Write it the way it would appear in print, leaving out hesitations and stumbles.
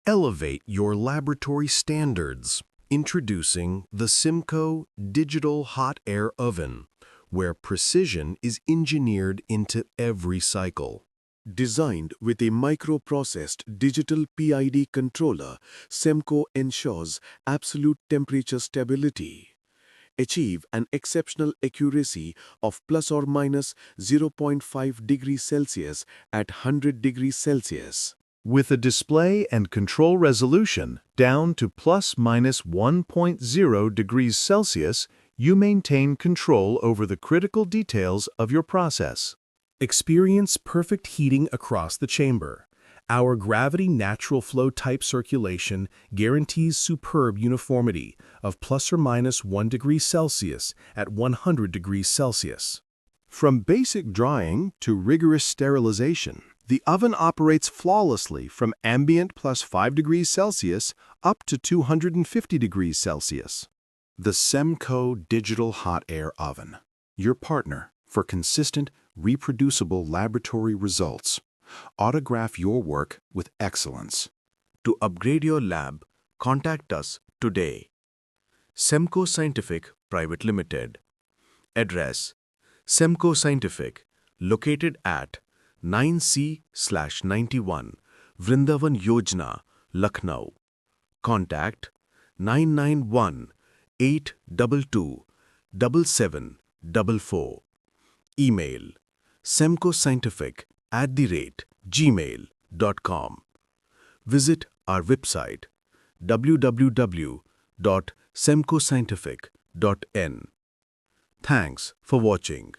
Elevate your laboratory standards. Introducing the SEMCO Digital Hot Air Oven, where precision is engineered into every cycle. Designed with a microprocessed digital PID controller, SEMCO ensures absolute temperature stability. Achieve an exceptional accuracy of plus or minus 0.5 degrees Celsius at 100 degrees Celsius. With a display and control resolution down to plus minus 1.0 degrees Celsius, you maintain control over the critical details of your process. Experience perfect heating across the chamber. Our gravity natural flow type circulation guarantees superb uniformity of plus or minus 1 degree Celsius at 100 degrees Celsius. From basic drying to rigorous sterilization, the oven operates flawlessly from ambient plus 5 degrees Celsius up to 250 degrees Celsius. The SEMCO Digital Hot Air Oven, your partner for consistent, reproducible laboratory results. Autograph your work with excellence. To upgrade your lab, contact us today. SEMCO Scientific Private Limited. Address: SEMCO Scientific, located at 9C/91 Vrindavan Yojana, Lucknow. Contact 991-822-7744. Email: semcoscientific@gmail.com. Visit our website www.semcoscientific.in. Thanks for watching.